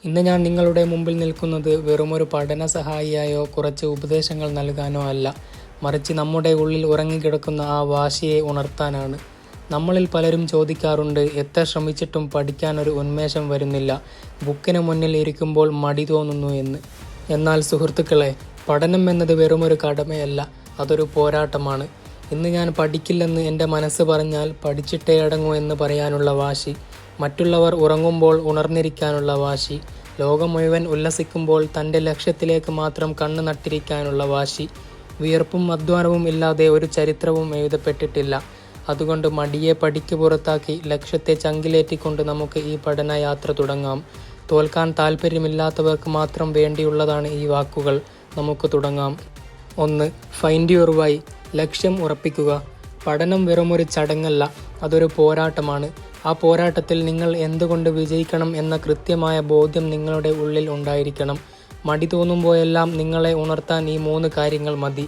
ഇന്ന് ഞാൻ നിങ്ങളുടെ മുമ്പിൽ നിൽക്കുന്നത് വെറുമൊരു പഠന സഹായിയായോ കുറച്ച് ഉപദേശങ്ങൾ നൽകാനോ അല്ല, മറിച്ച് നമ്മുടെ ഉള്ളിൽ ഉറങ്ങിക്കിടക്കുന്ന ആ വാശിയെ ഉണർത്താനാണ്. നമ്മളിൽ പലരും ചോദിക്കാറുണ്ട്, എത്ര ശ്രമിച്ചിട്ടും പഠിക്കാനൊരു ഉന്മേഷം വരുന്നില്ല, ബുക്കിന് മുന്നിൽ ഇരിക്കുമ്പോൾ മടി തോന്നുന്നു എന്ന്. എന്നാൽ സുഹൃത്തുക്കളെ, പഠനം എന്നത് വെറുമൊരു കടമയല്ല, അതൊരു പോരാട്ടമാണ്. ഇന്ന് ഞാൻ പഠിക്കില്ലെന്ന് എൻ്റെ മനസ്സ് പറഞ്ഞാൽ പഠിച്ചിട്ടേ അടങ്ങൂ എന്ന് പറയാനുള്ള വാശി, മറ്റുള്ളവർ ഉറങ്ങുമ്പോൾ ഉണർന്നിരിക്കാനുള്ള വാശി, ലോകം മുഴുവൻ ഉല്ലസിക്കുമ്പോൾ തൻ്റെ ലക്ഷ്യത്തിലേക്ക് മാത്രം കണ്ണ് നട്ടിരിക്കാനുള്ള വാശി. വിയർപ്പും അധ്വാനവും ഇല്ലാതെ ഒരു ചരിത്രവും എഴുതപ്പെട്ടിട്ടില്ല. അതുകൊണ്ട് മടിയെ പടിക്ക് പുറത്താക്കി ലക്ഷ്യത്തെ ചങ്കിലേറ്റിക്കൊണ്ട് നമുക്ക് ഈ പഠനയാത്ര തുടങ്ങാം. തോൽക്കാൻ താല്പര്യമില്ലാത്തവർക്ക് മാത്രം വേണ്ടിയുള്ളതാണ് ഈ വാക്കുകൾ. നമുക്ക് തുടങ്ങാം. 1. Find your why. ലക്ഷ്യം ഉറപ്പിക്കുക. പഠനം വെറുമൊരു ചടങ്ങല്ല, അതൊരു പോരാട്ടമാണ്. ആ പോരാട്ടത്തിൽ നിങ്ങൾ എന്തുകൊണ്ട് വിജയിക്കണം എന്ന കൃത്യമായ ബോധ്യം നിങ്ങളുടെ ഉള്ളിൽ ഉണ്ടായിരിക്കണം. മടി തോന്നുമ്പോഴെല്ലാം നിങ്ങളെ ഉണർത്താൻ ഈ 3 കാര്യങ്ങൾ മതി.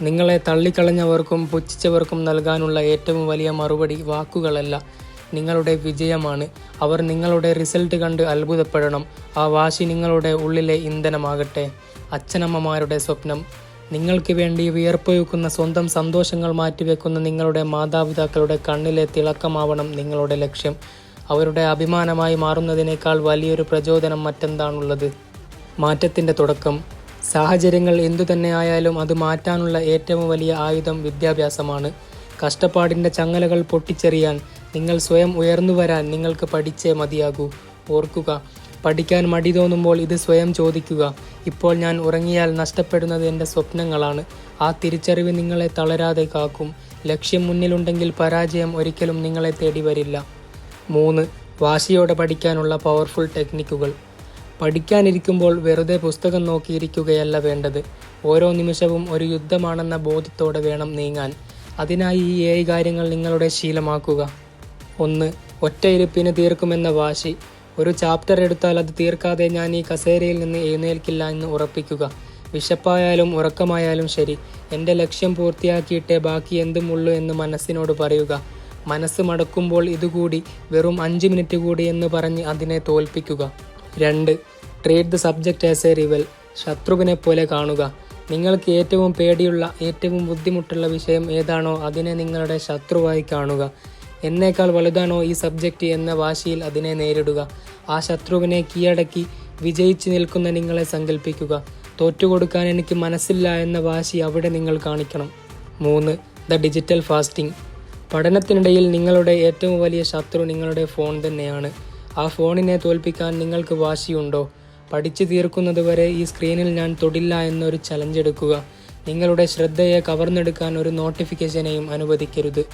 നിങ്ങളെ തള്ളിക്കളഞ്ഞവർക്കും പുച്ഛിച്ചവർക്കും നൽകാനുള്ള ഏറ്റവും വലിയ മറുപടി വാക്കുകളല്ല, നിങ്ങളുടെ വിജയമാണ്. അവർ നിങ്ങളുടെ റിസൾട്ട് കണ്ട് അത്ഭുതപ്പെടണം. ആ വാശി നിങ്ങളുടെ ഉള്ളിലെ ഇന്ധനമാകട്ടെ. അച്ഛനമ്മമാരുടെ സ്വപ്നം. നിങ്ങൾക്ക് വേണ്ടി വിയർപ്പൊഴുക്കുന്ന സ്വന്തം സന്തോഷങ്ങൾ മാറ്റിവെക്കുന്ന നിങ്ങളുടെ മാതാപിതാക്കളുടെ കണ്ണിലെ തിളക്കമാവണം നിങ്ങളുടെ ലക്ഷ്യം. അവരുടെ അഭിമാനമായി മാറുന്നതിനേക്കാൾ വലിയൊരു പ്രചോദനം മറ്റെന്താണുള്ളത്? മാറ്റത്തിൻ്റെ തുടക്കം. സാഹചര്യങ്ങൾ എന്തുതന്നെ ആയാലും അത് മാറ്റാനുള്ള ഏറ്റവും വലിയ ആയുധം വിദ്യാഭ്യാസമാണ്. കഷ്ടപ്പാടിൻ്റെ ചങ്ങലകൾ പൊട്ടിച്ചെറിയാൻ, നിങ്ങൾ സ്വയം ഉയർന്നു വരാൻ നിങ്ങൾക്ക് പഠിച്ചേ മതിയാകൂ. ഓർക്കുക, പഠിക്കാൻ മടി തോന്നുമ്പോൾ ഇത് സ്വയം ചോദിക്കുക, ഇപ്പോൾ ഞാൻ ഉറങ്ങിയാൽ നഷ്ടപ്പെടുന്നത് എൻ്റെ സ്വപ്നങ്ങളാണ്. ആ തിരിച്ചറിവ് നിങ്ങളെ തളരാതെ കാക്കും. ലക്ഷ്യം മുന്നിലുണ്ടെങ്കിൽ പരാജയം ഒരിക്കലും നിങ്ങളെ തേടി വരില്ല. 3. വാശിയോടെ പഠിക്കാനുള്ള പവർഫുൾ ടെക്നിക്കുകൾ. പഠിക്കാനിരിക്കുമ്പോൾ വെറുതെ പുസ്തകം നോക്കിയിരിക്കുകയല്ല വേണ്ടത്. ഓരോ നിമിഷവും ഒരു യുദ്ധമാണെന്ന ബോധ്യത്തോടെ വേണം നീങ്ങാൻ. അതിനായി ഈ 7 കാര്യങ്ങൾ നിങ്ങളുടെ ശീലമാക്കുക. 1. ഒറ്റയിരുപ്പിന് തീർക്കുമെന്ന വാശി. ഒരു ചാപ്റ്റർ എടുത്താൽ അത് തീർക്കാതെ ഞാൻ ഈ കസേരയിൽ നിന്ന് എഴുന്നേൽക്കില്ല എന്ന് ഉറപ്പിക്കുക. വിശപ്പായാലും ഉറക്കമായാലും ശരി, എൻ്റെ ലക്ഷ്യം പൂർത്തിയാക്കിയിട്ടേ ബാക്കി എന്തും ഉള്ളൂ എന്ന് മനസ്സിനോട് പറയുക. മനസ്സ് മടക്കുമ്പോൾ ഇതുകൂടി, വെറും 5 മിനിറ്റ് കൂടി എന്ന് പറഞ്ഞ് അതിനെ തോൽപ്പിക്കുക. 2. Treat the subject as A revel. ശത്രുവിനെ പോലെ കാണുക. നിങ്ങൾക്ക് ഏറ്റവും പേടിയുള്ള, ഏറ്റവും ബുദ്ധിമുട്ടുള്ള വിഷയം ഏതാണോ അതിനെ നിങ്ങളുടെ ശത്രുവായി കാണുക. എന്നേക്കാൾ വലുതാണോ ഈ സബ്ജക്റ്റ് എന്ന വാശിയിൽ അതിനെ നേരിടുക. ആ ശത്രുവിനെ കീഴടക്കി വിജയിച്ച് നിൽക്കുന്ന നിങ്ങളെ സങ്കല്പിക്കുക. തോറ്റുകൊടുക്കാൻ എനിക്ക് മനസ്സില്ല എന്ന വാശി അവിടെ നിങ്ങൾ കാണിക്കണം. 3. The digital fasting. പഠനത്തിനിടയിൽ നിങ്ങളുടെ ഏറ്റവും വലിയ ശത്രു നിങ്ങളുടെ ഫോൺ തന്നെയാണ്. ആ ഫോണിനെ തോൽപ്പിക്കാൻ നിങ്ങൾക്ക് വാശിയുണ്ടോ? പഠിച്ചു തീർക്കുന്നതുവരെ ഈ സ്ക്രീനിൽ ഞാൻ തൊടില്ല എന്നൊരു ചലഞ്ച് എടുക്കുക. നിങ്ങളുടെ ശ്രദ്ധയെ കവർന്നെടുക്കാൻ ഒരു നോട്ടിഫിക്കേഷനെയും അനുവദിക്കരുത്.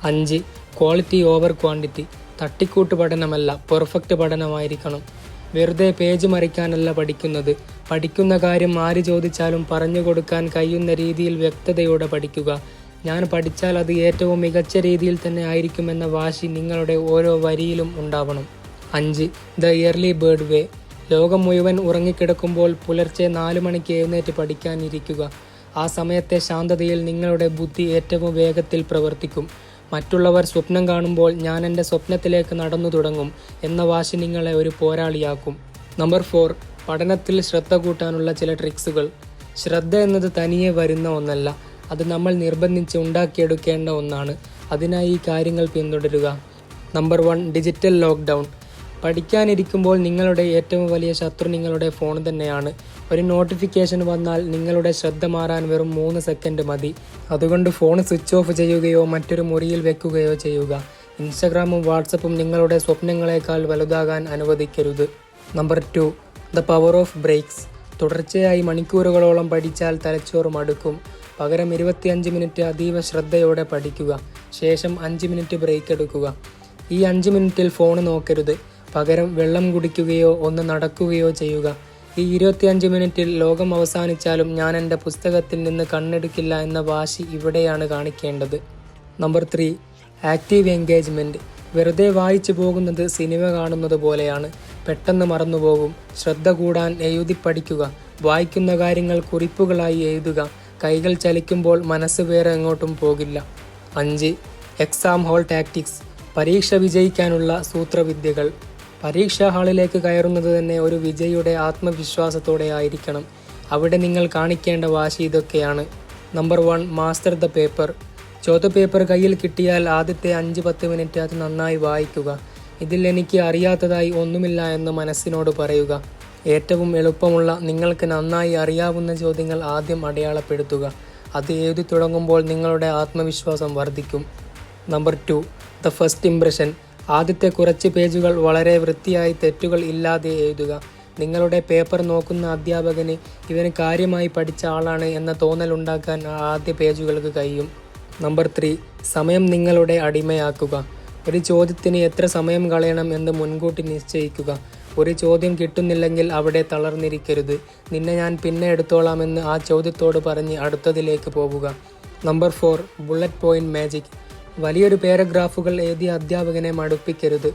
5. Quality over quantity. തട്ടിക്കൂട്ട് പഠനമല്ല, പെർഫെക്റ്റ് പഠനമായിരിക്കണം. വെറുതെ പേജ് മറിക്കാനല്ല പഠിക്കുന്നത്. പഠിക്കുന്ന കാര്യം ആര് ചോദിച്ചാലും പറഞ്ഞു കൊടുക്കാൻ കഴിയുന്ന രീതിയിൽ വ്യക്തതയോടെ പഠിക്കുക. ഞാൻ പഠിച്ചാൽ അത് ഏറ്റവും മികച്ച രീതിയിൽ തന്നെ ആയിരിക്കുമെന്ന വാശി നിങ്ങളുടെ ഓരോ വരിയിലും ഉണ്ടാവണം. 5. ദ ഇയർലി ബേർഡ് വേ. ലോകം മുഴുവൻ ഉറങ്ങിക്കിടക്കുമ്പോൾ പുലർച്ചെ 4 മണിക്ക് എഴുന്നേറ്റ് പഠിക്കാനിരിക്കുക. ആ സമയത്തെ ശാന്തതയിൽ നിങ്ങളുടെ ബുദ്ധി ഏറ്റവും വേഗത്തിൽ പ്രവർത്തിക്കും. മറ്റുള്ളവർ സ്വപ്നം കാണുമ്പോൾ ഞാൻ എൻ്റെ സ്വപ്നത്തിലേക്ക് നടന്നു തുടങ്ങും എന്ന വാശി നിങ്ങളെ ഒരു പോരാളിയാക്കും. നമ്പർ 4. പഠനത്തിൽ ശ്രദ്ധ കൂട്ടാനുള്ള ചില ട്രിക്സുകൾ. ശ്രദ്ധ എന്നത് തനിയെ വരുന്ന ഒന്നല്ല, അത് നമ്മൾ നിർബന്ധിച്ച് ഉണ്ടാക്കിയെടുക്കേണ്ട ഒന്നാണ്. അതിനായി ഈ കാര്യങ്ങൾ പിന്തുടരുക. നമ്പർ 1. Digital lockdown. പഠിക്കാനിരിക്കുമ്പോൾ നിങ്ങളുടെ ഏറ്റവും വലിയ ശത്രു നിങ്ങളുടെ ഫോൺ തന്നെയാണ്. ഒരു നോട്ടിഫിക്കേഷൻ വന്നാൽ നിങ്ങളുടെ ശ്രദ്ധ മാറാൻ വെറും 3 സെക്കൻഡ് മതി. അതുകൊണ്ട് ഫോൺ സ്വിച്ച് ഓഫ് ചെയ്യുകയോ മറ്റൊരു മുറിയിൽ വെക്കുകയോ ചെയ്യുക. ഇൻസ്റ്റഗ്രാമും വാട്സപ്പും നിങ്ങളുടെ സ്വപ്നങ്ങളെക്കാൾ വലുതാകാൻ അനുവദിക്കരുത്. Number 2. The power of breaks. തുടർച്ചയായി മണിക്കൂറുകളോളം പഠിച്ചാൽ തലച്ചോറ് മടുക്കും. പകരം 25 മിനിറ്റ് അതീവ ശ്രദ്ധയോടെ പഠിക്കുക. ശേഷം 5 മിനിറ്റ് ബ്രേക്ക് എടുക്കുക. ഈ 5 മിനിറ്റിൽ ഫോൺ നോക്കരുത്. പകരം വെള്ളം കുടിക്കുകയോ ഒന്ന് നടക്കുകയോ ചെയ്യുക. ഈ 25 മിനിറ്റിൽ ലോകം അവസാനിച്ചാലും ഞാൻ എൻ്റെ പുസ്തകത്തിൽ നിന്ന് കണ്ണെടുക്കില്ല എന്ന വാശി ഇവിടെയാണ് കാണിക്കേണ്ടത്. നമ്പർ 3. Active engagement. വെറുതെ വായിച്ചു പോകുന്നത് സിനിമ കാണുന്നത് പോലെയാണ്. പെട്ടെന്ന് മറന്നുപോകും. ശ്രദ്ധ കൂടാൻ എഴുതി പഠിക്കുക. വായിക്കുന്ന കാര്യങ്ങൾ കുറിപ്പുകളായി എഴുതുക. കൈകൾ ചലിക്കുമ്പോൾ മനസ്സ് വേറെ എങ്ങോട്ടും പോകില്ല. 5. Exam whole tactics. പരീക്ഷ വിജയിക്കാനുള്ള സൂത്രവിദ്യകൾ. പരീക്ഷാ ഹാളിലേക്ക് കയറുന്നത് തന്നെ ഒരു വിജയിയുടെ ആത്മവിശ്വാസത്തോടെ ആയിരിക്കണം. അവിടെ നിങ്ങൾ കാണിക്കേണ്ട വാശി ഇതൊക്കെയാണ്. Number 1, master the paper. ചോദ്യപേപ്പർ കയ്യിൽ കിട്ടിയാൽ ആദ്യത്തെ 5-10 മിനിറ്റ് അത് നന്നായി വായിക്കുക. ഇതിൽ എനിക്ക് അറിയാത്തതായി ഒന്നുമില്ല എന്ന് മനസ്സിനോട് പറയുക. ഏറ്റവും എളുപ്പമുള്ള, നിങ്ങൾക്ക് നന്നായി അറിയാവുന്ന ചോദ്യങ്ങൾ ആദ്യം അടയാളപ്പെടുത്തുക. അത് എഴുതി തുടങ്ങുമ്പോൾ നിങ്ങളുടെ ആത്മവിശ്വാസം വർദ്ധിക്കും. Number 2, the first impression. ആദ്യത്തെ കുറച്ച് പേജുകൾ വളരെ വൃത്തിയായി തെറ്റുകൾ ഇല്ലാതെ എഴുതുക. നിങ്ങളുടെ പേപ്പർ നോക്കുന്ന അധ്യാപകന് ഇവന് കാര്യമായി പഠിച്ച ആളാണ് എന്ന തോന്നലുണ്ടാക്കാൻ ആദ്യ പേജുകൾക്ക് കഴിയും. നമ്പർ 3, സമയം നിങ്ങളുടെ അടിമയാക്കുക. ഒരു ചോദ്യത്തിന് എത്ര സമയം കളയണം എന്ന് മുൻകൂട്ടി നിശ്ചയിക്കുക. ഒരു ചോദ്യം കിട്ടുന്നില്ലെങ്കിൽ അവിടെ തളർന്നിരിക്കരുത്. നിന്നെ ഞാൻ പിന്നെ എടുത്തോളാമെന്ന് ആ ചോദ്യത്തോട് പറഞ്ഞ് അടുത്തതിലേക്ക് പോവുക. Number 4, bullet point magic. വലിയൊരു പാരഗ്രാഫുകൾ എഴുതിയ അധ്യാപകനെ മടുപ്പിക്കരുത്.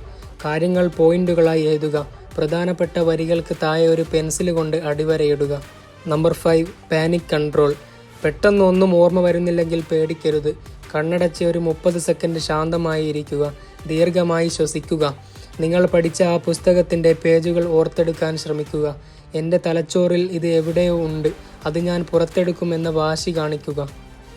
കാര്യങ്ങൾ പോയിന്റുകളായി എഴുതുക. പ്രധാനപ്പെട്ട വരികൾക്ക് താഴെ ഒരു പെൻസിൽ കൊണ്ട് അടിവരയിടുക. Number 5, panic control. പെട്ടെന്ന് ഒന്നും ഓർമ്മ വരുന്നില്ലെങ്കിൽ പേടിക്കരുത്. കണ്ണടച്ച് ഒരു 30 സെക്കൻഡ് ശാന്തമായി ഇരിക്കുക. ദീർഘമായി ശ്വസിക്കുക. നിങ്ങൾ പഠിച്ച ആ പുസ്തകത്തിൻ്റെ പേജുകൾ ഓർത്തെടുക്കാൻ ശ്രമിക്കുക. എൻ്റെ തലച്ചോറിൽ ഇത് എവിടെയോ ഉണ്ട്, അത് ഞാൻ പുറത്തെടുക്കുമെന്ന വാശി കാണിക്കുക.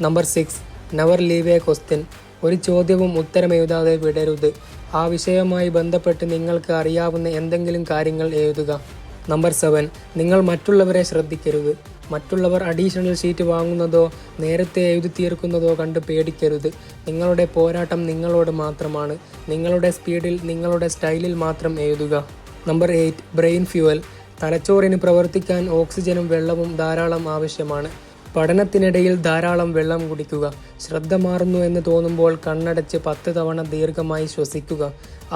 Number 6, never leave A question. ഒരു ചോദ്യവും ഉത്തരമെഴുതാതെ വിടരുത്. ആ വിഷയവുമായി ബന്ധപ്പെട്ട് നിങ്ങൾക്ക് അറിയാവുന്ന എന്തെങ്കിലും കാര്യങ്ങൾ എഴുതുക. നമ്പർ 7, നിങ്ങൾ മറ്റുള്ളവരെ ശ്രദ്ധിക്കരുത്. മറ്റുള്ളവർ അഡീഷണൽ ഷീറ്റ് വാങ്ങുന്നതോ നേരത്തെ എഴുതി തീർക്കുന്നതോ കണ്ട് പേടിക്കരുത്. നിങ്ങളുടെ പോരാട്ടം നിങ്ങളോട് മാത്രമാണ്. നിങ്ങളുടെ സ്പീഡിൽ, നിങ്ങളുടെ സ്റ്റൈലിൽ മാത്രം എഴുതുക. Number 8, brain fuel. തലച്ചോറിന് പ്രവർത്തിക്കാൻ ഓക്സിജനും വെള്ളവും ധാരാളം ആവശ്യമാണ്. പഠനത്തിനിടയിൽ ധാരാളം വെള്ളം കുടിക്കുക. ശ്രദ്ധ മാറുന്നു എന്ന് തോന്നുമ്പോൾ കണ്ണടച്ച് 10 തവണ ദീർഘമായി ശ്വസിക്കുക.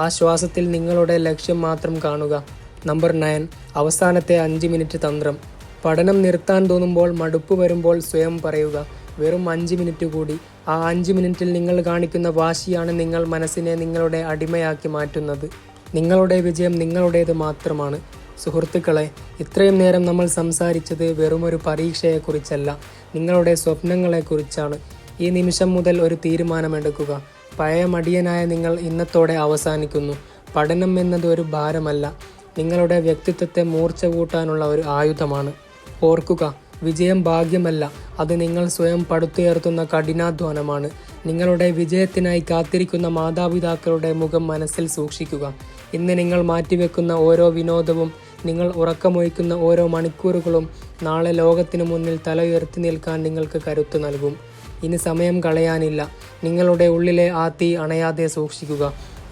ആ ശ്വാസത്തിൽ നിങ്ങളുടെ ലക്ഷ്യം മാത്രം കാണുക. നമ്പർ 9, അവസാനത്തെ 5 മിനിറ്റ് തന്ത്രം. പഠനം നിർത്താൻ തോന്നുമ്പോൾ, മടുപ്പ് വരുമ്പോൾ സ്വയം പറയുക, വെറും 5 മിനിറ്റ് കൂടി. ആ 5 മിനിറ്റിൽ നിങ്ങൾ കാണിക്കുന്ന വാശിയാണ് നിങ്ങൾ മനസ്സിനെ നിങ്ങളുടെ അടിമയാക്കി മാറ്റുന്നത്. നിങ്ങളുടെ വിജയം നിങ്ങളുടേത് മാത്രമാണ്. സുഹൃത്തുക്കളെ, ഇത്രയും നേരം നമ്മൾ സംസാരിച്ചത് വെറുമൊരു പരീക്ഷയെക്കുറിച്ചല്ല, നിങ്ങളുടെ സ്വപ്നങ്ങളെക്കുറിച്ചാണ്. ഈ നിമിഷം മുതൽ ഒരു തീരുമാനമെടുക്കുക. പഴയ മടിയനായ നിങ്ങൾ ഇന്നത്തോടെ അവസാനിക്കുന്നു. പഠനം എന്നത് ഒരു ഭാരമല്ല, നിങ്ങളുടെ വ്യക്തിത്വത്തെ മൂർച്ച കൂട്ടാനുള്ള ഒരു ആയുധമാണ്. ഓർക്കുക, വിജയം ഭാഗ്യമല്ല, അത് നിങ്ങൾ സ്വയം പടുത്തുയർത്തുന്ന കഠിനാധ്വാനമാണ്. നിങ്ങളുടെ വിജയത്തിനായി കാത്തിരിക്കുന്ന മാതാപിതാക്കളുടെ മുഖം മനസ്സിൽ സൂക്ഷിക്കുക. ഇന്ന് നിങ്ങൾ മാറ്റിവെക്കുന്ന ഓരോ വിനോദവും, നിങ്ങൾ ഉറക്കമൊഴിക്കുന്ന ഓരോ മണിക്കൂറുകളും നാളെ ലോകത്തിനു മുന്നിൽ തല ഉയർത്തി നിൽക്കാൻ നിങ്ങൾക്ക് കരുത്ത് നൽകും. ഇനി സമയം കളയാനില്ല. നിങ്ങളുടെ ഉള്ളിലെ ആ തീ അണയാതെ സൂക്ഷിക്കുക.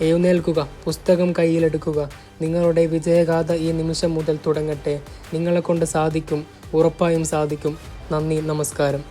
എഴുന്നേൽക്കുക, പുസ്തകം കയ്യിലെടുക്കുക. നിങ്ങളുടെ വിജയഗാഥ ഈ നിമിഷം മുതൽ തുടങ്ങട്ടെ. നിങ്ങളെക്കൊണ്ട് സാധിക്കും, ഉറപ്പായും സാധിക്കും. നന്ദി, നമസ്കാരം.